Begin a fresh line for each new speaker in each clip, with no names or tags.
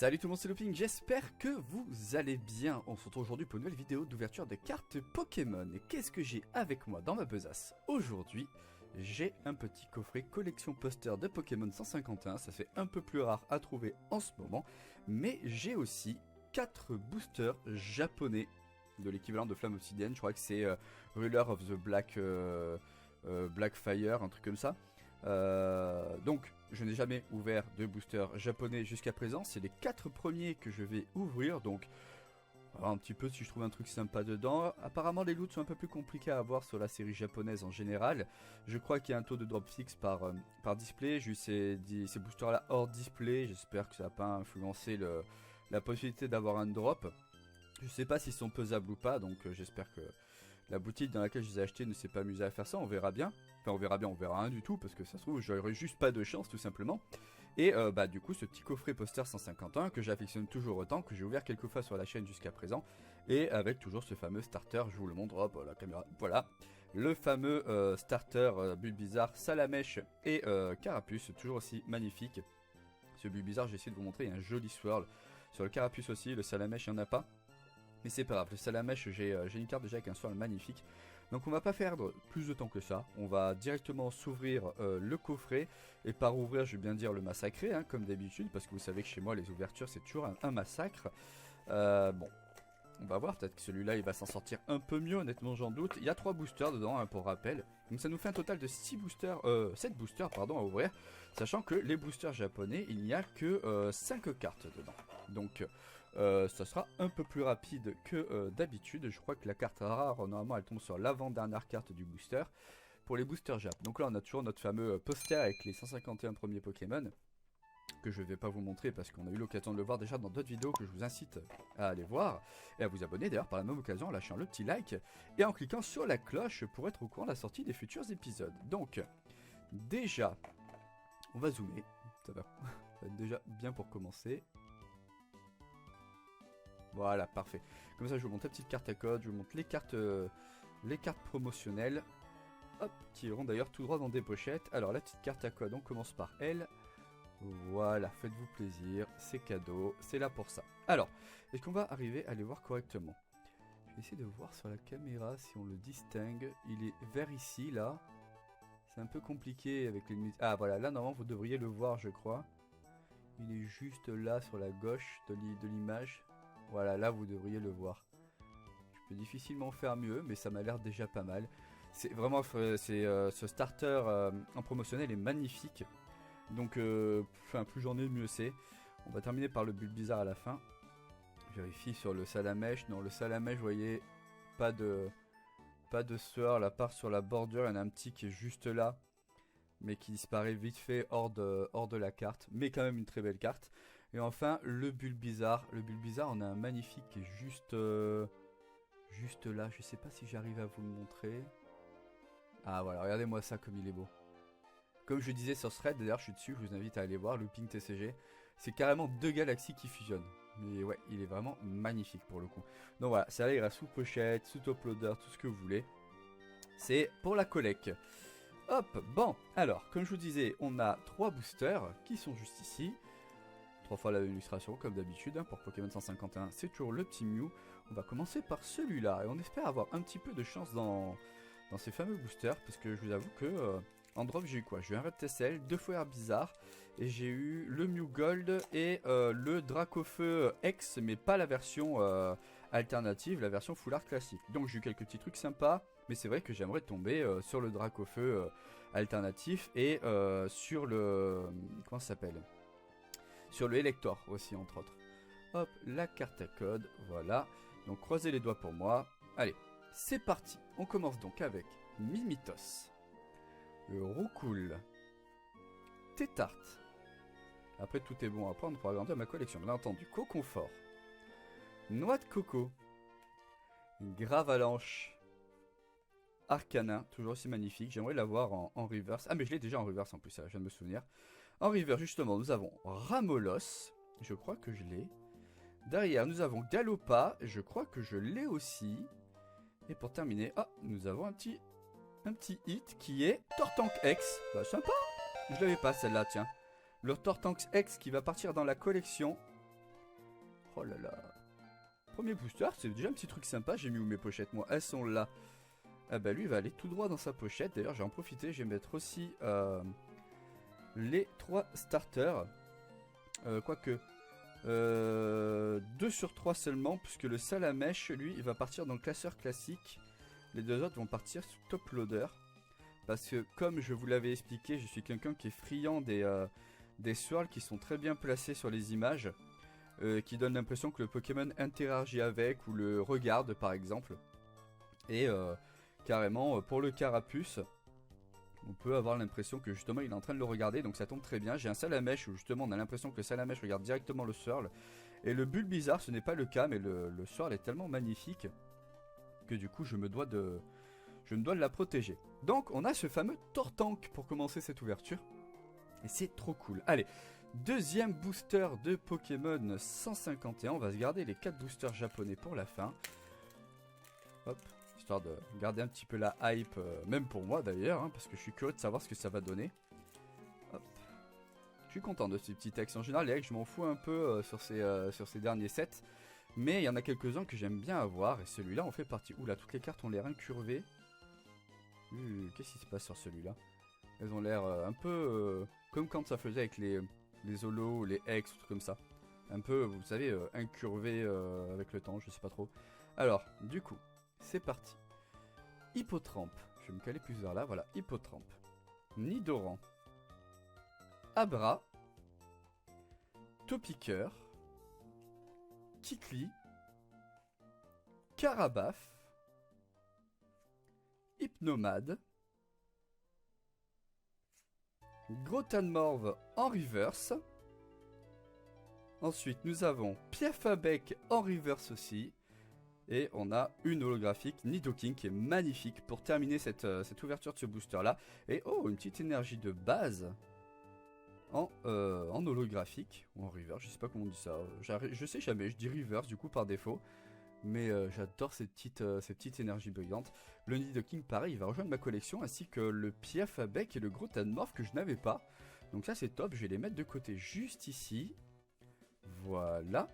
Salut tout le monde, c'est Looping, j'espère que vous allez bien. On se retrouve aujourd'hui pour une nouvelle vidéo d'ouverture de cartes Pokémon. Et qu'est-ce que j'ai avec moi dans ma besace aujourd'hui? J'ai un petit coffret collection poster de Pokémon 151, ça fait un peu plus rare à trouver en ce moment. Mais j'ai aussi 4 boosters japonais de l'équivalent de Flamme Obsidienne, je crois que c'est Ruler of the Black Fire, un truc comme ça. Donc je n'ai jamais ouvert de booster japonais jusqu'à présent, c'est les 4 premiers que je vais ouvrir, donc on va voir un petit peu si je trouve un truc sympa dedans. Apparemment les loots sont un peu plus compliqués à avoir sur la série japonaise en général. Je crois qu'il y a un taux de drop fixe par display. J'ai eu ces boosters là hors display, j'espère que ça n'a pas influencé la possibilité d'avoir un drop. Je sais pas s'ils sont pesables ou pas, donc j'espère que la boutique dans laquelle je les ai achetés ne s'est pas amusée à faire ça, on verra bien. Enfin on verra bien, on verra rien du tout, parce que ça se trouve j'aurais juste pas de chance tout simplement. Et du coup ce petit coffret poster 151 que j'affectionne toujours autant, que j'ai ouvert quelques fois sur la chaîne jusqu'à présent. Et avec toujours ce fameux starter, je vous le montre, hop la caméra, voilà. Le fameux starter Bulbizarre, Salamèche et Carapuce, toujours aussi magnifique. Ce Bulbizarre, j'ai essayé de vous montrer, il y a un joli swirl. Sur le Carapuce aussi, le Salamèche il n'y en a pas. Mais c'est pas grave, le Salamèche, j'ai une carte déjà avec un swirl magnifique. Donc on va pas perdre plus de temps que ça. On va directement s'ouvrir le coffret. Et par ouvrir, je vais bien dire le massacrer, hein, comme d'habitude. Parce que vous savez que chez moi, les ouvertures, c'est toujours un massacre. Bon, on va voir, peut-être que celui-là, il va s'en sortir un peu mieux, honnêtement, j'en doute. Il y a 3 boosters dedans, hein, pour rappel. Donc ça nous fait un total de 7 boosters pardon, à ouvrir. Sachant que les boosters japonais, il n'y a que 5 cartes dedans. Donc ça sera un peu plus rapide que d'habitude. Je crois que la carte rare, normalement, elle tombe sur l'avant-dernière carte du booster. Pour les boosters Jap. Donc là, on a toujours notre fameux poster avec les 151 premiers Pokémon. Que je ne vais pas vous montrer parce qu'on a eu l'occasion de le voir déjà dans d'autres vidéos que je vous incite à aller voir. Et à vous abonner d'ailleurs par la même occasion en lâchant le petit like. Et en cliquant sur la cloche pour être au courant de la sortie des futurs épisodes. Donc, déjà, on va zoomer. Ça va être déjà bien pour commencer. Voilà, parfait. Comme ça, je vous montre la petite carte à code, je vous montre les cartes promotionnelles. Hop, qui iront d'ailleurs tout droit dans des pochettes. Alors, la petite carte à code, on commence par elle. Voilà, faites-vous plaisir, c'est cadeau, c'est là pour ça. Alors, est-ce qu'on va arriver à les voir correctement? Je vais essayer de voir sur la caméra si on le distingue. Il est vers ici, là. C'est un peu compliqué avec les lunettes. Ah, voilà, là, normalement, vous devriez le voir, je crois. Il est juste là, sur la gauche de l'image. Voilà, là, vous devriez le voir. Je peux difficilement faire mieux, mais ça m'a l'air déjà pas mal. C'est vraiment, ce starter en promotionnel est magnifique. Donc, plus j'en ai, mieux c'est. On va terminer par le Bulbizarre à la fin. Je vérifie sur le Salamèche. Non, le Salamèche, vous voyez, pas de swirl, à part sur la bordure. Il y en a un petit qui est juste là, mais qui disparaît vite fait hors de la carte. Mais quand même une très belle carte. Et enfin, le Bulbizarre. Le Bulbizarre, on a un magnifique qui est juste là. Je sais pas si j'arrive à vous le montrer. Ah voilà, regardez-moi ça comme il est beau. Comme je disais sur Thread, d'ailleurs je suis dessus, je vous invite à aller voir, Looping TCG. C'est carrément 2 galaxies qui fusionnent. Mais ouais, il est vraiment magnifique pour le coup. Donc voilà, ça là ira sous pochette, sous top loader, tout ce que vous voulez. C'est pour la collecte. Hop, bon, alors, comme je vous disais, on a 3 boosters qui sont juste ici. 3 fois la illustration, comme d'habitude, hein, pour Pokémon 151, c'est toujours le petit Mew. On va commencer par celui-là, et on espère avoir un petit peu de chance dans ces fameux boosters, parce que je vous avoue que... en drop j'ai eu quoi? J'ai eu un Red Tessel, 2 fois Herbizarre, et j'ai eu le Mew Gold et le Dracofeu X, mais pas la version alternative, la version Full Art classique. Donc j'ai eu quelques petits trucs sympas, mais c'est vrai que j'aimerais tomber sur le Dracofeu alternatif et sur le... comment ça s'appelle? Sur le Elector aussi entre autres. Hop, la carte à code, voilà. Donc croisez les doigts pour moi. Allez, c'est parti. On commence donc avec Mimitos. Le Roucoule. Tétart. Après tout est bon à prendre pour agrandir ma collection. Bien entendu, Coconfort. Noix de coco. Gravalanche. Arcanin, toujours aussi magnifique. J'aimerais l'avoir en reverse. Ah mais je l'ai déjà en reverse en plus, ça, je viens de me souvenir. En reverse justement, nous avons Ramolos. Je crois que je l'ai. Derrière, nous avons Galopa. Je crois que je l'ai aussi. Et pour terminer, nous avons un petit hit qui est Tortank X. Bah sympa. Je l'avais pas celle-là, tiens. Le Tortank X qui va partir dans la collection. Oh là là. Premier booster, c'est déjà un petit truc sympa. J'ai mis où mes pochettes, moi? Elles sont là. Ah bah lui, il va aller tout droit dans sa pochette. D'ailleurs, j'ai en profité. Je vais mettre aussi les 3 starters. Quoique... 2 sur 3 seulement, puisque le Salamèche, lui, il va partir dans le classeur classique. Les 2 autres vont partir sous top loader. Parce que, comme je vous l'avais expliqué, je suis quelqu'un qui est friand des swirls qui sont très bien placés sur les images. Qui donnent l'impression que le Pokémon interagit avec ou le regarde, par exemple. Et carrément, pour le Carapuce, on peut avoir l'impression que justement il est en train de le regarder, donc ça tombe très bien. J'ai un Salamèche où justement on a l'impression que le Salamèche regarde directement le Swirl. Et le Bulbizarre, ce n'est pas le cas, mais le Swirl est tellement magnifique que du coup je me dois de la protéger. Donc on a ce fameux Tortank pour commencer cette ouverture. Et c'est trop cool. Allez, deuxième booster de Pokémon 151. On va se garder les 4 boosters japonais pour la fin. Hop. Histoire de garder un petit peu la hype, même pour moi d'ailleurs, hein, parce que je suis curieux de savoir ce que ça va donner. Hop. Je suis content de ces petits textes. En général, les règles, je m'en fous un peu sur ces derniers sets. Mais il y en a quelques-uns que j'aime bien avoir, et celui-là en fait partie. Oula, toutes les cartes ont l'air incurvées. Qu'est-ce qui se passe sur celui-là? Elles ont l'air un peu comme quand ça faisait avec les holos, les X, ou trucs comme ça. Un peu, vous savez, incurvé avec le temps, je sais pas trop. Alors, du coup, c'est parti. Hippotrampe. Je vais me caler plus vers là. Voilà, Hippotrampe. Nidoran. Abra. Topiqueur. Kikli. Carabaf. Hypnomade. Grotanmorve en reverse. Ensuite, nous avons Piafabec en reverse aussi. Et on a une holographique Nidoking qui est magnifique pour terminer cette ouverture de ce booster là. Et oh, une petite énergie de base en holographique ou en reverse, je sais pas comment on dit ça. Je sais jamais, je dis reverse du coup par défaut. Mais j'adore ces petites énergies brillantes. Le Nidoking pareil, il va rejoindre ma collection ainsi que le Piafabec et le Grotanmorph que je n'avais pas. Donc ça c'est top, je vais les mettre de côté juste ici. Voilà.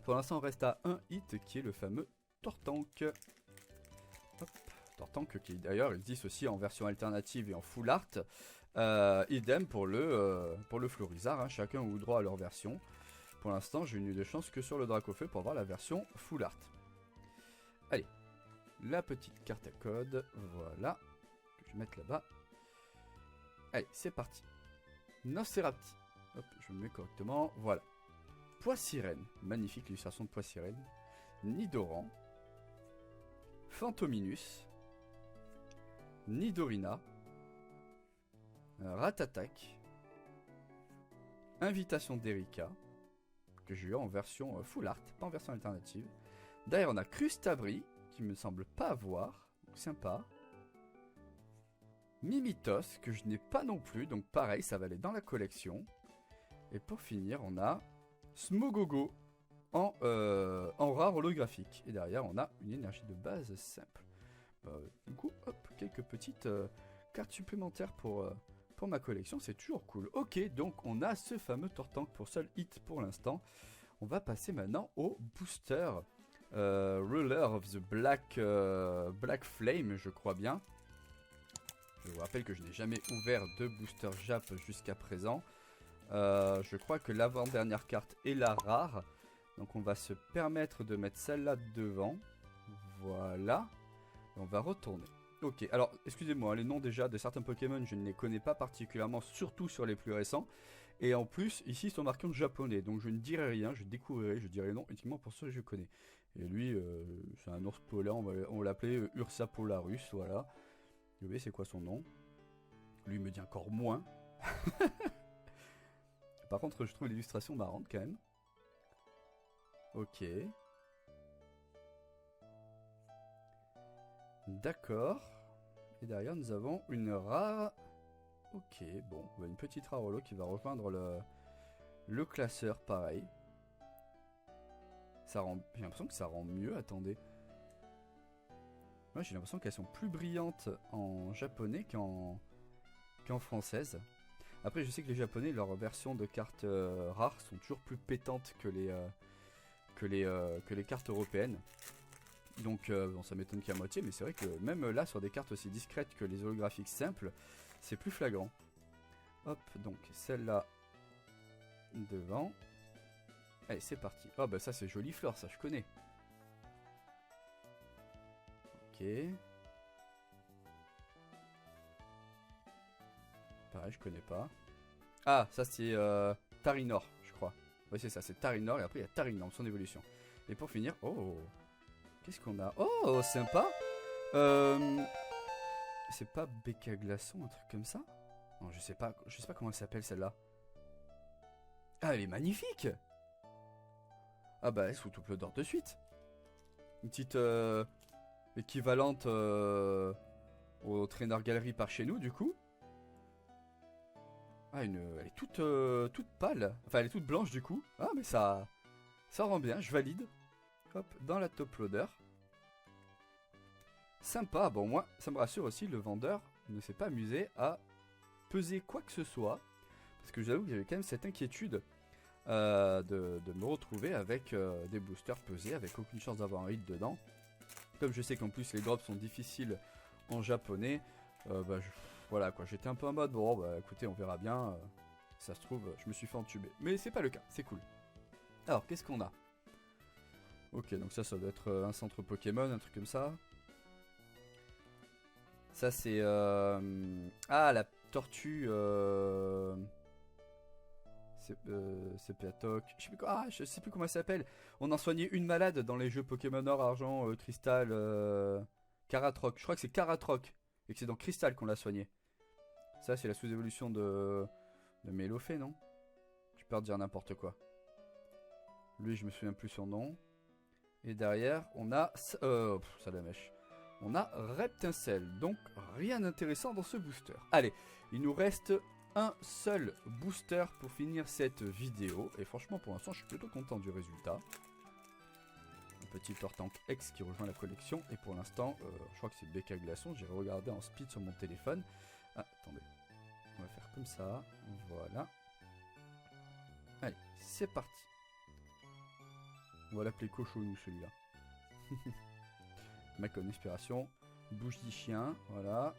Pour l'instant, on reste à un hit qui est le fameux Tortank. Hop, Tortank qui d'ailleurs existe aussi en version alternative et en full art. Idem pour le Florizarre, hein, chacun a eu droit à leur version. Pour l'instant, j'ai eu de chance que sur le Dracofeu pour avoir la version full art. Allez, la petite carte à code, voilà, que je vais mettre là-bas. Allez, c'est parti. Nocerapti. Hop, je me mets correctement, voilà. Poissirène, magnifique l'illustration de Poissirène. Nidoran. Phantominus. Nidorina. Ratatak. Invitation d'Erika, que j'ai eu en version full art, pas en version alternative. D'ailleurs, on a Crustabri, qui me semble pas avoir, donc sympa. Mimitos, que je n'ai pas non plus, donc pareil, ça va aller dans la collection. Et pour finir, on a Smogogo en rare holographique. Et derrière, on a une énergie de base simple. Du coup, hop, quelques petites cartes supplémentaires pour ma collection. C'est toujours cool. Ok, donc on a ce fameux Tortank pour seul hit pour l'instant. On va passer maintenant au booster Ruler of the Black Flame, je crois bien. Je vous rappelle que je n'ai jamais ouvert de booster Jap jusqu'à présent. Je crois que l'avant-dernière carte est la rare. Donc on va se permettre de mettre celle-là devant. Voilà. Et on va retourner. Ok, alors excusez-moi, les noms déjà de certains Pokémon, je ne les connais pas particulièrement, surtout sur les plus récents. Et en plus, ici, ils sont marqués en japonais. Donc je ne dirai rien, je découvrirai, je dirai non uniquement pour ceux que je connais. Et lui, c'est un ours polaire, on va l'appeler Ursa Polarus, voilà. Vous voyez, c'est quoi son nom? Lui, il me dit encore moins. Par contre, je trouve l'illustration marrante quand même. Ok. D'accord. Et derrière, nous avons une rare... Ok, bon, une petite rare holo qui va rejoindre le classeur, pareil. Ça rend... J'ai l'impression que ça rend mieux, attendez. Moi, j'ai l'impression qu'elles sont plus brillantes en japonais qu'en française. Après, je sais que les japonais, leurs versions de cartes rares sont toujours plus pétantes que que les cartes européennes. Donc bon, ça m'étonne qu'à moitié, mais c'est vrai que même là sur des cartes aussi discrètes que les holographiques simples, c'est plus flagrant. Hop, donc celle-là devant. Allez, c'est parti. Oh bah ça c'est joli fleur, ça je connais. Ok. Pareil, je connais pas. Ah, ça c'est Tarinor, je crois. Oui, c'est ça, c'est Tarinor et après il y a Tarinor, son évolution. Et pour finir, oh, qu'est-ce qu'on a? Oh, sympa. C'est pas Becca Glaçon, un truc comme ça? Non, je sais pas comment elle s'appelle celle-là. Ah, elle est magnifique. Ah bah, elle se fout tout le d'or de suite. Une petite équivalente au Trainer Gallery par chez nous, du coup. Ah, elle est toute pâle. Enfin, elle est toute blanche, du coup. Ah, mais ça rend bien, je valide. Hop, dans la top loader. Sympa, bon moi, ça me rassure aussi, le vendeur ne s'est pas amusé à peser quoi que ce soit. Parce que j'avoue qu'il y avait quand même cette inquiétude de me retrouver avec des boosters pesés, avec aucune chance d'avoir un hit dedans. Comme je sais qu'en plus les drops sont difficiles en japonais, voilà quoi, j'étais un peu en mode, bon bah écoutez, on verra bien, ça se trouve, je me suis fait entuber. Mais c'est pas le cas, c'est cool. Alors, qu'est-ce qu'on a? Ok, donc ça doit être un centre Pokémon, un truc comme ça. Ça c'est... Ah, la tortue... C'est Piatoc. Je sais plus comment elle s'appelle. On en soignait une malade dans les jeux Pokémon Or, Argent, Cristal, Karatroc. Je crois que c'est Karatroc. Et que c'est dans Cristal qu'on l'a soigné. Ça c'est la sous-évolution de Mélofée, non? J'ai peur de dire n'importe quoi. Lui je me souviens plus son nom. Et derrière on a... Salamèche. On a Reptincelle, donc rien d'intéressant dans ce booster. Allez, il nous reste un seul booster pour finir cette vidéo. Et franchement, pour l'instant, je suis plutôt content du résultat. Un petit Tortank X qui rejoint la collection. Et pour l'instant, je crois que c'est Becca Glaçon. J'ai regardé en speed sur mon téléphone. Ah, attendez. On va faire comme ça. Voilà. Allez, c'est parti. On va l'appeler Cochonou, celui-là. Mec en inspiration, bouche du chien, voilà.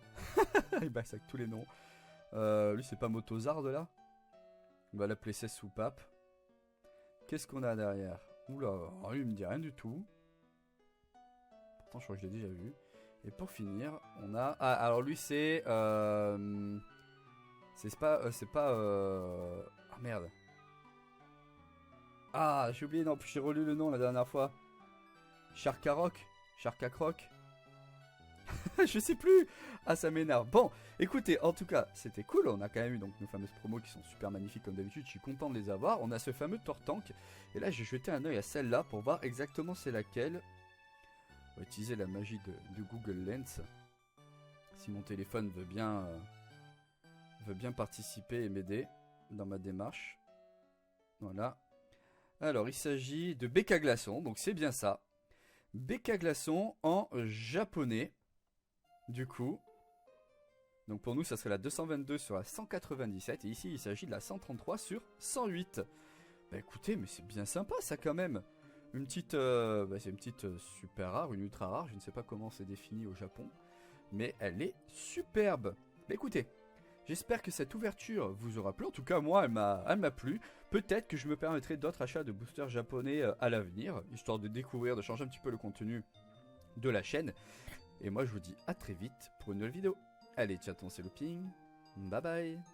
Il basse avec tous les noms. Lui c'est pas Motozard là. On va l'appeler 16 soupapes. Qu'est-ce qu'on a derrière? Oula, lui il me dit rien du tout. Pourtant je crois que je l'ai déjà vu. Et pour finir, on a... Ah alors lui c'est... C'est pas... Ah merde. Ah j'ai oublié, non, j'ai relu le nom la dernière fois. Charcarok. Charcacroc. Je sais plus. Ah ça m'énerve. Bon, écoutez, en tout cas, c'était cool. On a quand même eu donc nos fameuses promos qui sont super magnifiques comme d'habitude. Je suis content de les avoir. On a ce fameux Tortank. Et là, j'ai jeté un oeil à celle-là pour voir exactement c'est laquelle. On va utiliser la magie de Google Lens. Si mon téléphone veut bien participer et m'aider dans ma démarche. Voilà. Alors, il s'agit de Becca Glaçon. Donc c'est bien ça. Becca Glaçon en japonais, du coup. Donc pour nous, ça serait la 222 sur la 197. Et ici, il s'agit de la 133 sur 108. Bah écoutez, mais c'est bien sympa ça quand même. Une petite, c'est une petite super rare, une ultra rare. Je ne sais pas comment c'est défini au Japon. Mais elle est superbe. Bah écoutez, j'espère que cette ouverture vous aura plu. En tout cas, moi, elle m'a plu. Peut-être que je me permettrai d'autres achats de boosters japonais à l'avenir, histoire de découvrir, de changer un petit peu le contenu de la chaîne. Et moi, je vous dis à très vite pour une nouvelle vidéo. Allez, ciao, c'est Looping. Bye bye.